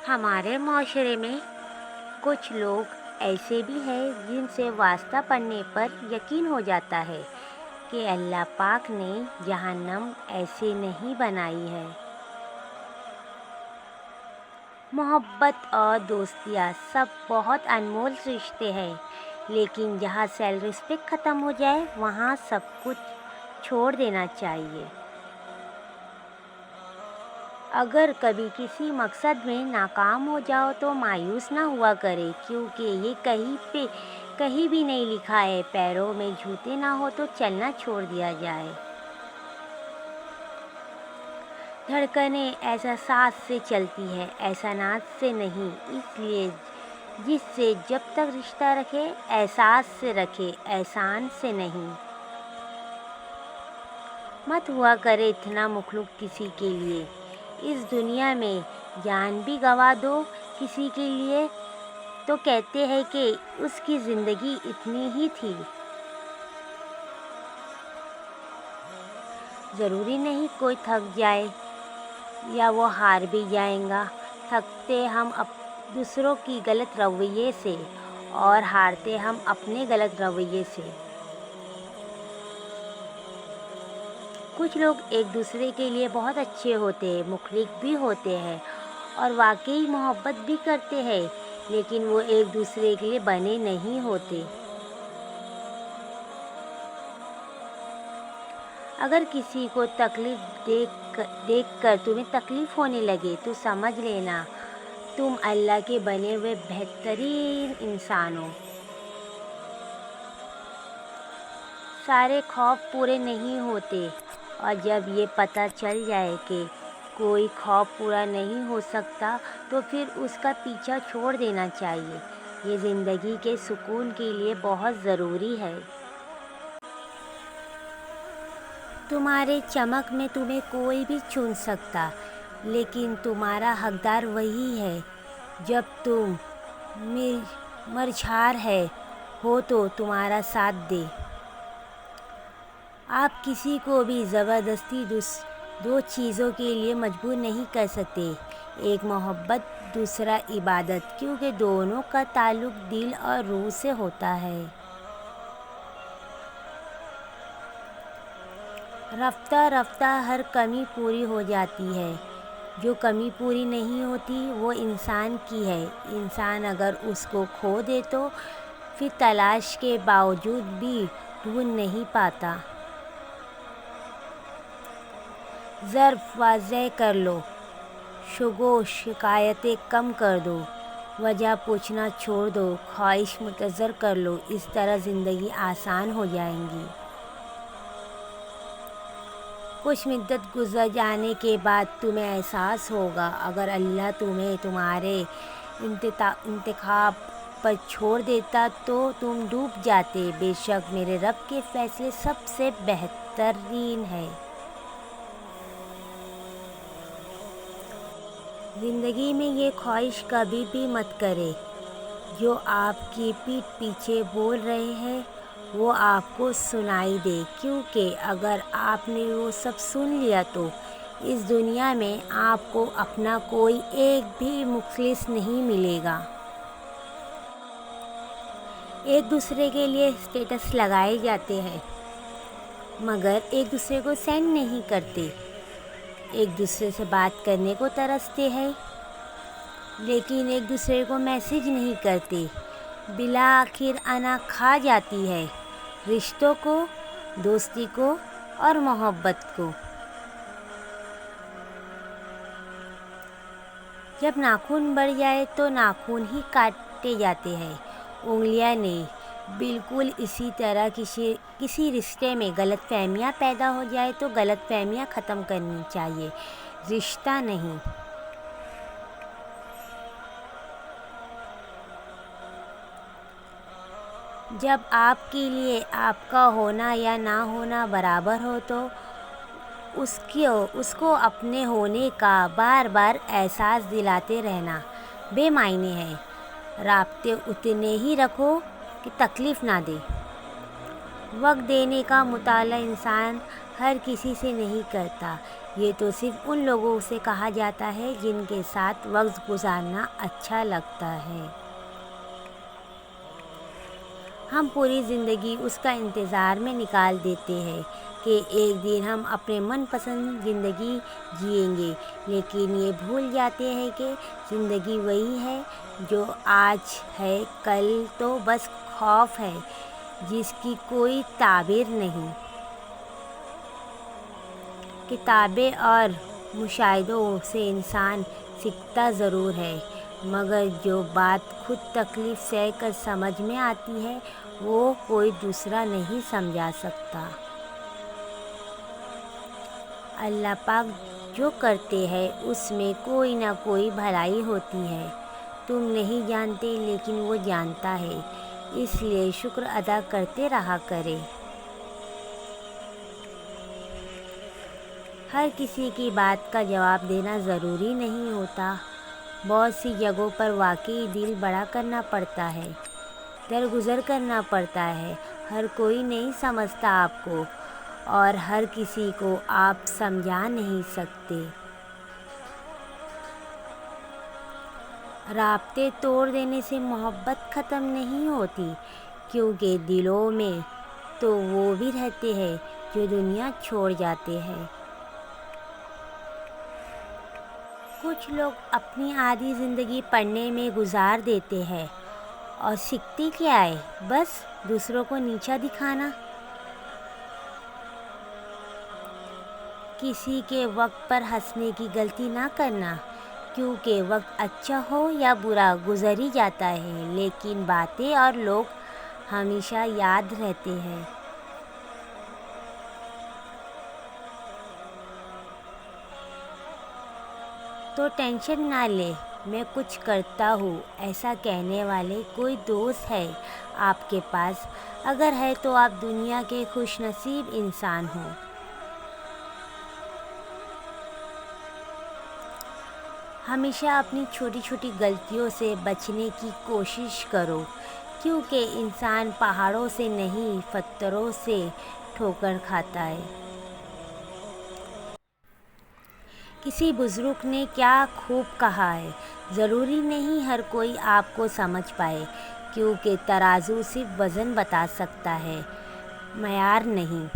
ہمارے معاشرے میں کچھ لوگ ایسے بھی ہیں جن سے واسطہ پڑنے پر یقین ہو جاتا ہے کہ اللہ پاک نے جہنم ایسے نہیں بنائی ہے۔ محبت اور دوستیاں سب بہت انمول رشتے ہیں، لیکن جہاں سیلف رسپیکٹ ختم ہو جائے وہاں سب کچھ چھوڑ دینا چاہیے۔ اگر کبھی کسی مقصد میں ناکام ہو جاؤ تو مایوس نہ ہوا کرے، کیونکہ یہ کہیں بھی نہیں لکھا ہے پیروں میں جوتے نہ ہو تو چلنا چھوڑ دیا جائے۔ دھڑکنیں احساسات سے چلتی ہیں، احسانات سے نہیں، اس لیے جس سے جب تک رشتہ رکھے احساس سے رکھے، احسان سے نہیں۔ مت ہوا کرے اتنا مخلوق کسی کے لیے، اس دنیا میں جان بھی گنوا دو کسی کے لیے تو کہتے ہیں کہ اس کی زندگی اتنی ہی تھی۔ ضروری نہیں کوئی تھک جائے یا وہ ہار بھی جائیں گا۔ تھکتے ہم دوسروں کی غلط رویے سے اور ہارتے ہم اپنے غلط رویے سے۔ کچھ لوگ ایک دوسرے کے لیے بہت اچھے ہوتے ہیں، مخلص بھی ہوتے ہیں اور واقعی محبت بھی کرتے ہیں، لیکن وہ ایک دوسرے کے لیے بنے نہیں ہوتے۔ اگر کسی کو تکلیف دیکھ کر تمہیں تکلیف ہونے لگے تو سمجھ لینا تم اللہ کے بنے ہوئے بہترین انسان ہو۔ سارے خوف پورے نہیں ہوتے، اور جب یہ پتہ چل جائے کہ کوئی خوف پورا نہیں ہو سکتا تو پھر اس کا پیچھا چھوڑ دینا چاہیے۔ یہ زندگی کے سکون کے لیے بہت ضروری ہے۔ تمہارے چمک میں تمہیں کوئی بھی چن سکتا، لیکن تمہارا حقدار وہی ہے۔ جب تم مرجھار ہو تو تمہارا ساتھ دے۔ آپ کسی کو بھی زبردستی دو چیزوں کے لیے مجبور نہیں کر سکتے، ایک محبت، دوسرا عبادت، کیونکہ دونوں کا تعلق دل اور روح سے ہوتا ہے۔ رفتہ رفتہ ہر کمی پوری ہو جاتی ہے، جو کمی پوری نہیں ہوتی وہ انسان کی ہے۔ انسان اگر اس کو کھو دے تو پھر تلاش کے باوجود بھی ڈھونڈ نہیں پاتا۔ ظرف واضح کر لو، شگو شکایتیں کم کر دو، وجہ پوچھنا چھوڑ دو، خواہش منتظر کر لو، اس طرح زندگی آسان ہو جائے گی۔ کچھ مدت گزر جانے کے بعد تمہیں احساس ہوگا اگر اللہ تمہیں تمہارے انتخاب پر چھوڑ دیتا تو تم ڈوب جاتے۔ بے شک میرے رب کے فیصلے سب سے بہترین ہیں۔ زندگی میں یہ خواہش کبھی بھی مت کریں جو آپ کی پیٹھ پیچھے بول رہے ہیں وہ آپ کو سنائی دے، کیونکہ اگر آپ نے وہ سب سن لیا تو اس دنیا میں آپ کو اپنا کوئی ایک بھی مخلص نہیں ملے گا۔ ایک دوسرے کے لیے اسٹیٹس لگائے جاتے ہیں مگر ایک دوسرے کو سینڈ نہیں کرتے، ایک دوسرے سے بات کرنے کو ترستے ہیں لیکن ایک دوسرے کو میسیج نہیں کرتے۔ بالآخر انا کھا جاتی ہے رشتوں کو، دوستی کو اور محبت کو۔ جب ناخن بڑھ جائے تو ناخن ہی کاٹے جاتے ہیں، انگلیاں نہیں۔ بالکل اسی طرح کسی رشتے میں غلط فہمیاں پیدا ہو جائے تو غلط فہمیاں ختم کرنی چاہیے، رشتہ نہیں۔ جب آپ کے لیے آپ کا ہونا یا نہ ہونا برابر ہو تو اس کو اپنے ہونے کا بار بار احساس دلاتے رہنا بے معنی ہے۔ رابطے اتنے ہی رکھو کہ تکلیف نہ دے۔ وقت دینے کا مطالعہ انسان ہر کسی سے نہیں کرتا، یہ تو صرف ان لوگوں سے کہا جاتا ہے جن کے ساتھ وقت گزارنا اچھا لگتا ہے۔ ہم پوری زندگی اس کا انتظار میں نکال دیتے ہیں کہ ایک دن ہم اپنے من پسند زندگی جئیں گے، لیکن یہ بھول جاتے ہیں کہ زندگی وہی ہے جو آج ہے، کل تو بس خواب ہے جس کی کوئی تعبیر نہیں۔ کتابیں اور مشاہدوں سے انسان سیکھتا ضرور ہے، مگر جو بات خود تکلیف سہ کر سمجھ میں آتی ہے وہ کوئی دوسرا نہیں سمجھا سکتا۔ اللہ پاک جو کرتے ہیں اس میں کوئی نہ کوئی بھلائی ہوتی ہے، تم نہیں جانتے لیکن وہ جانتا ہے، اس لیے شکر ادا کرتے رہا کرے۔ ہر کسی کی بات کا جواب دینا ضروری نہیں ہوتا، بہت سی جگہوں پر واقعی دل بڑا کرنا پڑتا ہے، درگزر کرنا پڑتا ہے۔ ہر کوئی نہیں سمجھتا آپ کو، اور ہر کسی کو آپ سمجھا نہیں سکتے۔ رابطے توڑ دینے سے محبت ختم نہیں ہوتی، کیونکہ دلوں میں تو وہ بھی رہتے ہیں جو دنیا چھوڑ جاتے ہیں۔ کچھ لوگ اپنی آدھی زندگی پڑھنے میں گزار دیتے ہیں، اور سیکھتے کیا ہے؟ بس دوسروں کو نیچا دکھانا۔ کسی کے وقت پر ہنسنے کی غلطی نہ کرنا، کیونکہ وقت اچھا ہو یا برا گزر ہی جاتا ہے، لیکن باتیں اور لوگ ہمیشہ یاد رہتے ہیں۔ تو ٹینشن نہ لے، میں کچھ کرتا ہوں، ایسا کہنے والے کوئی دوست ہے آپ کے پاس؟ اگر ہے تو آپ دنیا کے خوش نصیب انسان ہو۔ ہمیشہ اپنی چھوٹی چھوٹی غلطیوں سے بچنے کی کوشش کرو، کیونکہ انسان پہاڑوں سے نہیں پتھروں سے ٹھوکر کھاتا ہے۔ کسی بزرگ نے کیا خوب کہا ہے، ضروری نہیں ہر کوئی آپ کو سمجھ پائے، کیونکہ ترازو صرف وزن بتا سکتا ہے، معیار نہیں۔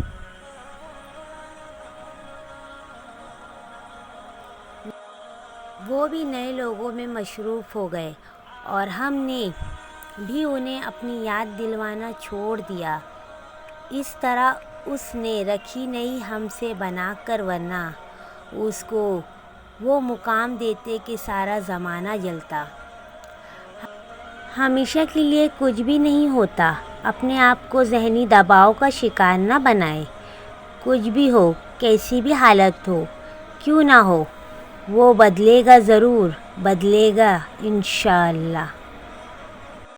وہ بھی نئے لوگوں میں مصروف ہو گئے، اور ہم نے بھی انہیں اپنی یاد دلوانا چھوڑ دیا۔ اس طرح اس نے رکھی نہیں ہم سے بنا کر، ورنہ اس کو وہ مقام دیتے کہ سارا زمانہ جلتا۔ ہمیشہ کے لیے کچھ بھی نہیں ہوتا، اپنے آپ کو ذہنی دباؤ کا شکار نہ بنائیں۔ کچھ بھی ہو، کیسی بھی حالت ہو، کیوں نہ ہو، وہ بدلے گا، ضرور بدلے گا انشاءاللہ۔